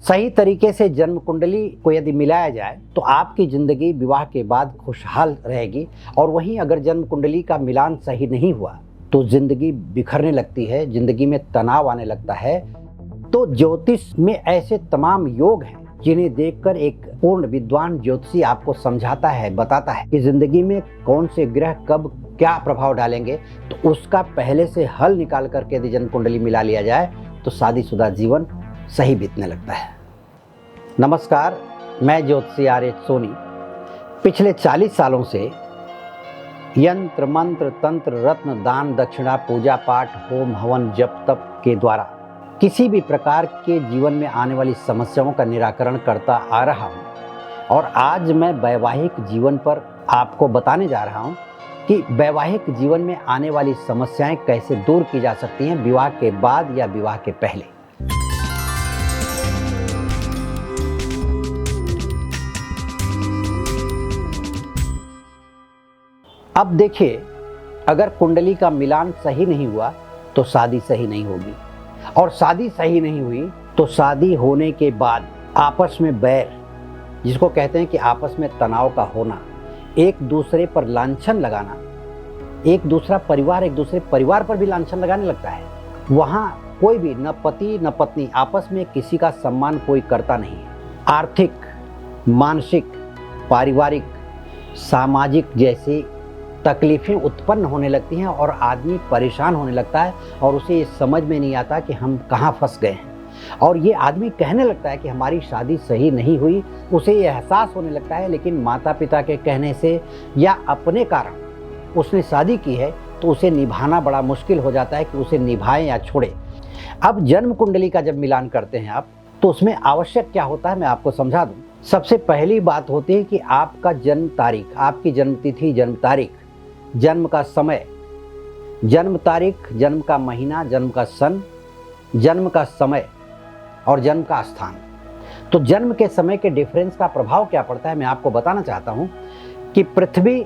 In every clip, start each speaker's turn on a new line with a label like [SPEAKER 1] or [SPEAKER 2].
[SPEAKER 1] सही तरीके से जन्म कुंडली को यदि मिलाया जाए तो आपकी ज़िंदगी विवाह के बाद खुशहाल रहेगी। और वहीं अगर जन्म कुंडली का मिलान सही नहीं हुआ तो ज़िंदगी बिखरने लगती है, ज़िंदगी में तनाव आने लगता है। तो ज्योतिष में ऐसे तमाम योग हैं जिन्हें देखकर एक पूर्ण विद्वान ज्योतिषी आपको समझाता है, बताता है कि ज़िंदगी में कौन से ग्रह कब क्या प्रभाव डालेंगे। तो उसका पहले से हल निकाल करके यदि जन्म कुंडली मिला लिया जाए तो शादीशुदा जीवन सही बीतने लगता है। नमस्कार, मैं ज्योतिषी आर्य सोनी पिछले 40 सालों से यंत्र मंत्र तंत्र रत्न दान दक्षिणा पूजा पाठ होम हवन जप तप के द्वारा किसी भी प्रकार के जीवन में आने वाली समस्याओं का निराकरण करता आ रहा हूं। और आज मैं वैवाहिक जीवन पर आपको बताने जा रहा हूं कि वैवाहिक जीवन में आने वाली समस्याएं कैसे दूर की जा सकती हैं विवाह के बाद या विवाह के पहले। अब देखिए, अगर कुंडली का मिलान सही नहीं हुआ तो शादी सही नहीं होगी, और शादी सही नहीं हुई तो शादी होने के बाद आपस में बैर, जिसको कहते हैं कि आपस में तनाव का होना, एक दूसरे पर लांछन लगाना, एक दूसरा परिवार एक दूसरे परिवार पर भी लांछन लगाने लगता है। वहाँ कोई भी न पति न पत्नी आपस में किसी का सम्मान कोई करता नहीं है। आर्थिक, मानसिक, पारिवारिक, सामाजिक जैसी तकलीफ़ें उत्पन्न होने लगती हैं और आदमी परेशान होने लगता है और उसे ये समझ में नहीं आता कि हम कहाँ फंस गए हैं। और ये आदमी कहने लगता है कि हमारी शादी सही नहीं हुई, उसे ये एहसास होने लगता है, लेकिन माता पिता के कहने से या अपने कारण उसने शादी की है तो उसे निभाना बड़ा मुश्किल हो जाता है कि उसे निभाएं या छोड़े। अब जन्म कुंडली का जब मिलान करते हैं आप, तो उसमें आवश्यक क्या होता है मैं आपको समझा दूँ। सबसे पहली बात होती है कि आपका जन्म तारीख, आपकी जन्म तिथि, जन्म तारीख, जन्म का समय, जन्म तारीख, जन्म का महीना, जन्म का सन, जन्म का समय और जन्म का स्थान। तो जन्म के समय के डिफरेंस का प्रभाव क्या पड़ता है मैं आपको बताना चाहता हूं कि पृथ्वी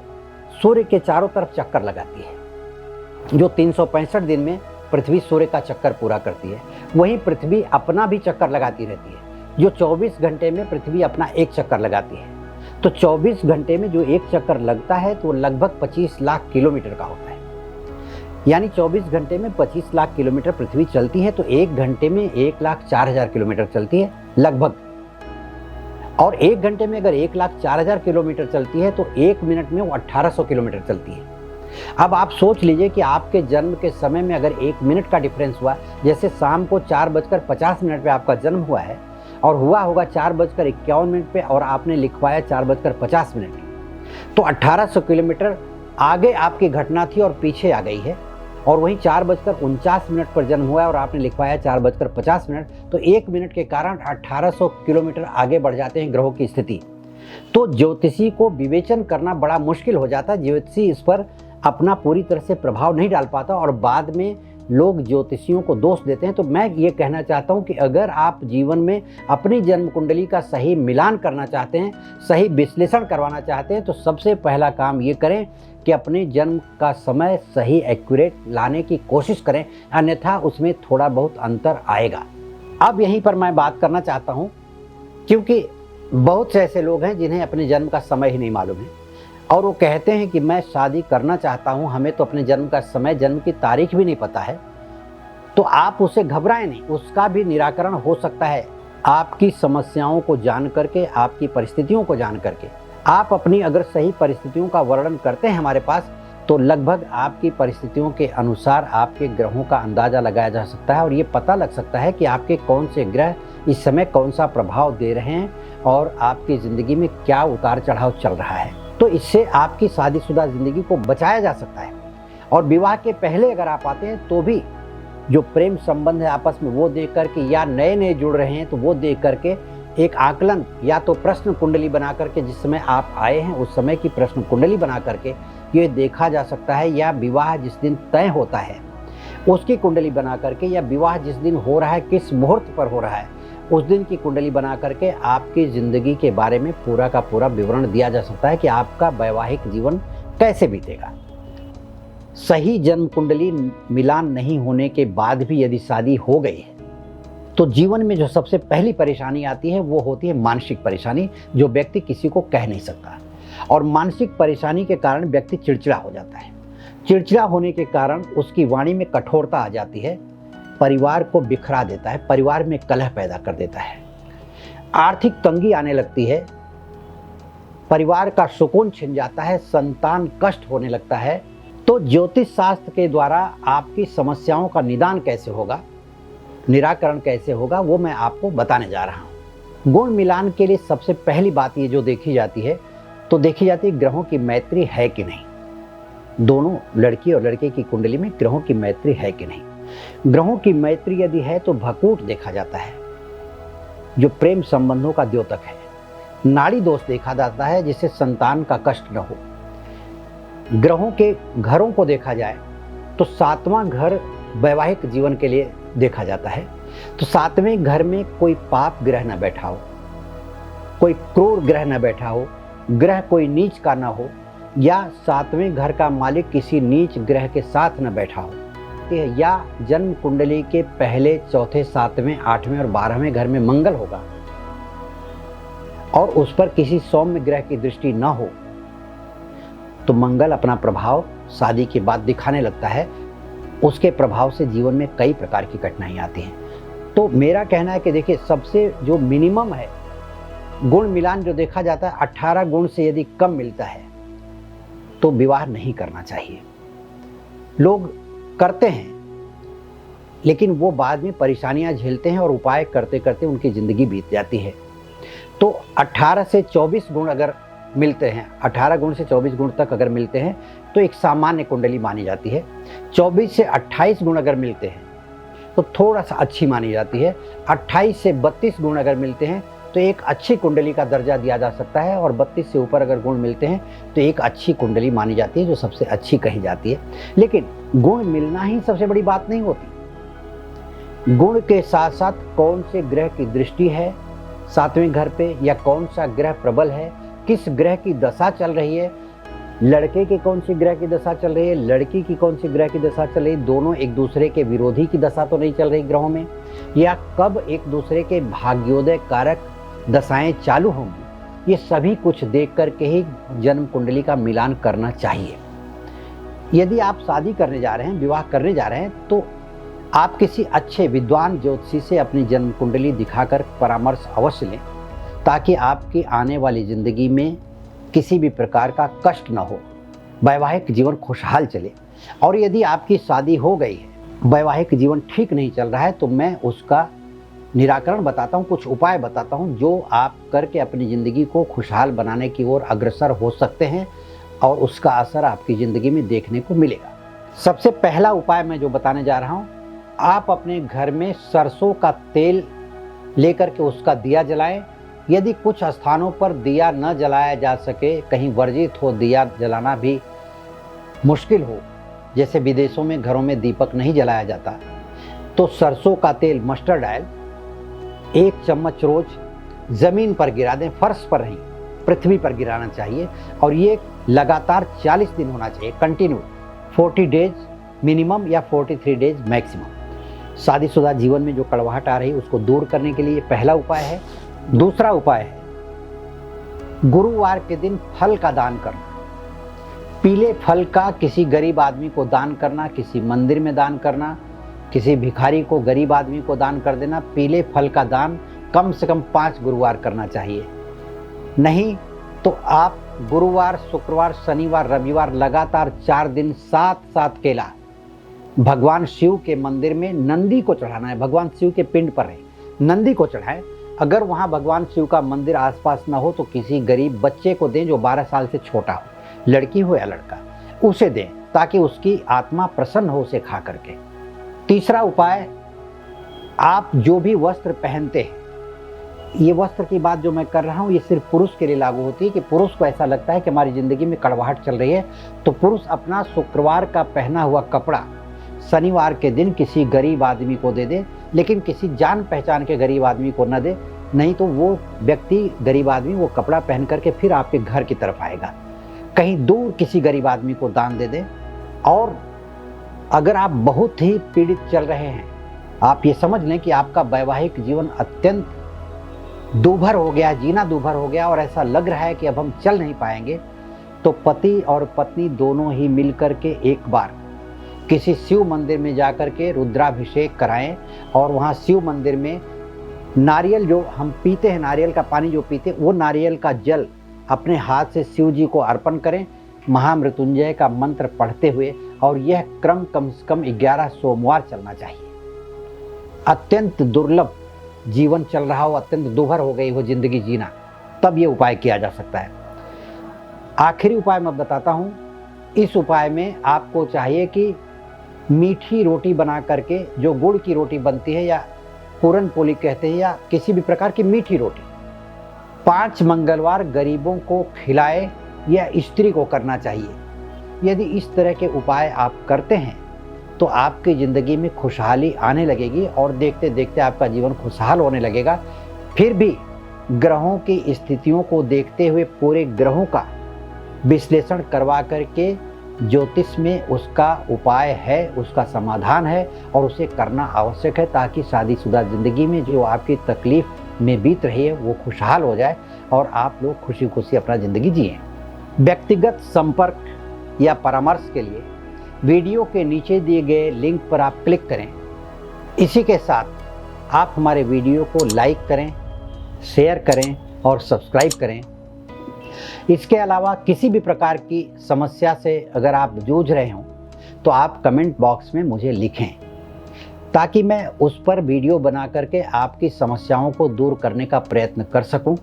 [SPEAKER 1] सूर्य के चारों तरफ चक्कर लगाती है। जो 365 दिन में पृथ्वी सूर्य का चक्कर पूरा करती है, वहीं पृथ्वी अपना भी चक्कर लगाती रहती है। जो 24 घंटे में पृथ्वी अपना एक चक्कर लगाती है, तो 24 घंटे में जो एक चक्कर लगता है तो लगभग 25 लाख किलोमीटर का होता है। यानी 24 घंटे में 25 लाख किलोमीटर पृथ्वी चलती है, तो एक घंटे में 1,04,000 किलोमीटर चलती है लगभग। और एक घंटे में अगर 1,04,000 किलोमीटर चलती है तो एक मिनट में वो 1800 किलोमीटर चलती है। अब आप सोच लीजिए कि आपके जन्म के समय में अगर एक मिनट का डिफरेंस हुआ, जैसे शाम को 4:50 पे आपका जन्म हुआ है और हुआ होगा 4:51 पे और आपने लिखवाया 4:50, तो 1800 किलोमीटर आगे आपकी घटना थी और पीछे आ गई है। और वहीं 4:49 पर जन्म हुआ है और आपने लिखवाया 4:50, तो एक मिनट के कारण 1800 किलोमीटर आगे बढ़ जाते हैं ग्रहों की स्थिति। तो ज्योतिषी को विवेचन करना बड़ा मुश्किल हो जाता है। ज्योतिषी इस पर अपना पूरी तरह से प्रभाव नहीं डाल पाता और बाद में लोग ज्योतिषियों को दोष देते हैं। तो मैं ये कहना चाहता हूँ कि अगर आप जीवन में अपनी जन्म कुंडली का सही मिलान करना चाहते हैं, सही विश्लेषण करवाना चाहते हैं, तो सबसे पहला काम ये करें कि अपने जन्म का समय सही एक्यूरेट लाने की कोशिश करें, अन्यथा उसमें थोड़ा बहुत अंतर आएगा। अब यहीं पर मैं बात करना चाहता हूँ, क्योंकि बहुत से ऐसे लोग हैं जिन्हें अपने जन्म का समय ही नहीं मालूम है और वो कहते हैं कि मैं शादी करना चाहता हूं, हमें तो अपने जन्म का समय, जन्म की तारीख भी नहीं पता है। तो आप उसे घबराएं नहीं, उसका भी निराकरण हो सकता है। आपकी समस्याओं को जान करके, आपकी परिस्थितियों को जान करके, आप अपनी अगर सही परिस्थितियों का वर्णन करते हैं हमारे पास, तो लगभग आपकी परिस्थितियों के अनुसार आपके ग्रहों का अंदाज़ा लगाया जा सकता है और ये पता लग सकता है कि आपके कौन से ग्रह इस समय कौन सा प्रभाव दे रहे हैं और आपकी ज़िंदगी में क्या उतार चढ़ाव चल रहा है। तो इससे आपकी शादीशुदा ज़िंदगी को बचाया जा सकता है। और विवाह के पहले अगर आप आते हैं तो भी जो प्रेम संबंध है आपस में, वो देख करके, या नए नए जुड़ रहे हैं तो वो देख करके एक आकलन या तो प्रश्न कुंडली बना करके, जिस समय आप आए हैं उस समय की प्रश्न कुंडली बना करके ये देखा जा सकता है, या विवाह जिस दिन तय होता है उसकी कुंडली बना करके, या विवाह जिस दिन हो रहा है किस मुहूर्त पर हो रहा है उस दिन की कुंडली बना करके आपकी ज़िंदगी के बारे में पूरा का पूरा विवरण दिया जा सकता है कि आपका वैवाहिक जीवन कैसे बीतेगा। सही जन्म कुंडली मिलान नहीं होने के बाद भी यदि शादी हो गई है तो जीवन में जो सबसे पहली परेशानी आती है वो होती है मानसिक परेशानी, जो व्यक्ति किसी को कह नहीं सकता। और मानसिक परेशानी के कारण व्यक्ति चिड़चिड़ा हो जाता है। चिड़चिड़ा होने के कारण उसकी वाणी में कठोरता आ जाती है, परिवार को बिखरा देता है, परिवार में कलह पैदा कर देता है, आर्थिक तंगी आने लगती है, परिवार का सुकून छिन जाता है, संतान कष्ट होने लगता है। तो ज्योतिष शास्त्र के द्वारा आपकी समस्याओं का निदान कैसे होगा, निराकरण कैसे होगा, वो मैं आपको बताने जा रहा हूँ। गुण मिलान के लिए सबसे पहली बात ये जो देखी जाती है, तो देखी जाती है ग्रहों की मैत्री है कि नहीं। दोनों लड़की और लड़के की कुंडली में ग्रहों की मैत्री है कि नहीं। ग्रहों की मैत्री यदि है तो भकूट देखा जाता है, जो प्रेम संबंधों का द्योतक है। नाड़ी दोष देखा जाता है, जिससे संतान का कष्ट न हो। ग्रहों के घरों को देखा जाए तो 7वां घर वैवाहिक जीवन के लिए देखा जाता है। तो 7वें घर में कोई पाप ग्रह न बैठा हो, कोई क्रूर ग्रह न बैठा हो, ग्रह कोई नीच का न हो, या 7वें घर का मालिक किसी नीच ग्रह के साथ न बैठा हो, या जन्म कुंडली के पहले, चौथे, 7वें, 8वें और 12वें घर में मंगल होगा और उस पर किसी सौम्य ग्रह की दृष्टि न हो, तो मंगल अपना प्रभाव शादी के बाद दिखाने लगता है। उसके प्रभाव से जीवन में कई प्रकार की कठिनाई आती हैं। तो मेरा कहना है कि देखिए, सबसे जो मिनिमम है गुण मिलान जो देखा जाता है, 18 गुण से यदि कम मिलता है तो विवाह नहीं करना चाहिए। लोग करते हैं लेकिन वो बाद में परेशानियां झेलते हैं और उपाय करते करते उनकी ज़िंदगी बीत जाती है। तो 18 से 24 गुण अगर मिलते हैं, 18 गुण से 24 गुण तक अगर मिलते हैं तो एक सामान्य कुंडली मानी जाती है। 24 से 28 गुण अगर मिलते हैं तो थोड़ा सा अच्छी मानी जाती है। 28 से 32 गुण अगर मिलते हैं तो एक अच्छी कुंडली का दर्जा दिया जा सकता है, और 32 से ऊपर अगर गुण मिलते हैं तो एक अच्छी कुंडली मानी जाती है, जो सबसे अच्छी कही जाती है। लेकिन गुण मिलना ही सबसे बड़ी बात नहीं होती। गुण के साथ साथ कौन से ग्रह की दृष्टि है 7वें घर पे, या कौन सा ग्रह प्रबल है, किस ग्रह की दशा चल रही है, लड़के की कौन सी ग्रह की दशा चल रही है, लड़की की कौन सी ग्रह की दशा चल रही है, दोनों एक दूसरे के विरोधी की दशा तो नहीं चल रही ग्रहों में, या कब एक दूसरे के भाग्योदय कारक दशाएं चालू होंगी, ये सभी कुछ देख करके ही जन्म कुंडली का मिलान करना चाहिए। यदि आप शादी करने जा रहे हैं, विवाह करने जा रहे हैं, तो आप किसी अच्छे विद्वान ज्योतिषी से अपनी जन्म कुंडली दिखाकर परामर्श अवश्य लें, ताकि आपकी आने वाली ज़िंदगी में किसी भी प्रकार का कष्ट न हो, वैवाहिक जीवन खुशहाल चले। और यदि आपकी शादी हो गई है, वैवाहिक जीवन ठीक नहीं चल रहा है, तो मैं उसका निराकरण बताता हूँ, कुछ उपाय बताता हूँ जो आप करके अपनी ज़िंदगी को खुशहाल बनाने की ओर अग्रसर हो सकते हैं, और उसका असर आपकी ज़िंदगी में देखने को मिलेगा। सबसे पहला उपाय मैं जो बताने जा रहा हूँ, आप अपने घर में सरसों का तेल लेकर के उसका दिया जलाएं। यदि कुछ स्थानों पर दिया न जलाया जा सके, कहीं वर्जित हो, दिया जलाना भी मुश्किल हो, जैसे विदेशों में घरों में दीपक नहीं जलाया जाता, तो सरसों का तेल, मस्टर्ड ऑयल 1 चम्मच रोज ज़मीन पर गिरा दें, फर्श पर नहीं, पृथ्वी पर गिराना चाहिए। और ये लगातार 40 दिन होना चाहिए, कंटिन्यू, 40 डेज मिनिमम या 43 डेज मैक्सिमम। शादीशुदा जीवन में जो कड़वाहट आ रही है उसको दूर करने के लिए पहला उपाय है। दूसरा उपाय है गुरुवार के दिन फल का दान करना। पीले फल का किसी गरीब आदमी को दान करना, किसी मंदिर में दान करना, किसी भिखारी को, गरीब आदमी को दान कर देना। पीले फल का दान कम से कम 5 गुरुवार करना चाहिए। नहीं तो आप गुरुवार, शुक्रवार, शनिवार, रविवार लगातार 4 दिन 7-7 केला भगवान शिव के मंदिर में नंदी को चढ़ाना है। भगवान शिव के पिंड पर नहीं, नंदी को चढ़ाएं। अगर वहाँ भगवान शिव का मंदिर आसपास ना हो तो किसी गरीब बच्चे को दें जो 12 साल से छोटा हो, लड़की हो या लड़का, उसे दें, ताकि उसकी आत्मा प्रसन्न हो उसे खा करके। तीसरा उपाय, आप जो भी वस्त्र पहनते हैं, ये वस्त्र की बात जो मैं कर रहा हूँ ये सिर्फ पुरुष के लिए लागू होती है कि पुरुष को ऐसा लगता है कि हमारी ज़िंदगी में कड़वाहट चल रही है, तो पुरुष अपना शुक्रवार का पहना हुआ कपड़ा शनिवार के दिन किसी गरीब आदमी को दे दे, लेकिन किसी जान पहचान के गरीब आदमी को न दे, नहीं तो वो व्यक्ति, गरीब आदमी, वो कपड़ा पहन करके फिर आपके घर की तरफ आएगा। कहीं दूर किसी गरीब आदमी को दान दे दें। और अगर आप बहुत ही पीड़ित चल रहे हैं, आप ये समझ लें कि आपका वैवाहिक जीवन अत्यंत दूभर हो गया, जीना दूभर हो गया और ऐसा लग रहा है कि अब हम चल नहीं पाएंगे, तो पति और पत्नी दोनों ही मिलकर के एक बार किसी शिव मंदिर में जाकर के रुद्राभिषेक कराएं और वहाँ शिव मंदिर में नारियल जो हम पीते हैं, नारियल का पानी जो पीते हैं, वो नारियल का जल अपने हाथ से शिव जी को अर्पण करें महामृत्युंजय का मंत्र पढ़ते हुए। और यह क्रम कम से कम 11 सोमवार चलना चाहिए। अत्यंत दुर्लभ जीवन चल रहा हो, अत्यंत दुभर हो गई हो जिंदगी जीना, तब ये उपाय किया जा सकता है। आखिरी उपाय मैं बताता हूँ। इस उपाय में आपको चाहिए कि मीठी रोटी बना करके, जो गुड़ की रोटी बनती है या पूरन पोली कहते हैं, या किसी भी प्रकार की मीठी रोटी 5 मंगलवार गरीबों को खिलाए या स्त्री को करना चाहिए। यदि इस तरह के उपाय आप करते हैं तो आपकी ज़िंदगी में खुशहाली आने लगेगी और देखते देखते आपका जीवन खुशहाल होने लगेगा। फिर भी ग्रहों की स्थितियों को देखते हुए पूरे ग्रहों का विश्लेषण करवा करके ज्योतिष में उसका उपाय है, उसका समाधान है और उसे करना आवश्यक है, ताकि शादीशुदा ज़िंदगी में जो आपकी तकलीफ़ में बीत रही है वो खुशहाल हो जाए और आप लोग खुशी खुशी अपना ज़िंदगी जिएं। व्यक्तिगत संपर्क या परामर्श के लिए वीडियो के नीचे दिए गए लिंक पर आप क्लिक करें। इसी के साथ आप हमारे वीडियो को लाइक करें, शेयर करें और सब्सक्राइब करें। इसके अलावा किसी भी प्रकार की समस्या से अगर आप जूझ रहे हों तो आप कमेंट बॉक्स में मुझे लिखें, ताकि मैं उस पर वीडियो बना करके आपकी समस्याओं को दूर करने का प्रयत्न कर सकूं,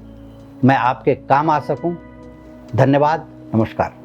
[SPEAKER 1] मैं आपके काम आ सकूं। धन्यवाद, नमस्कार।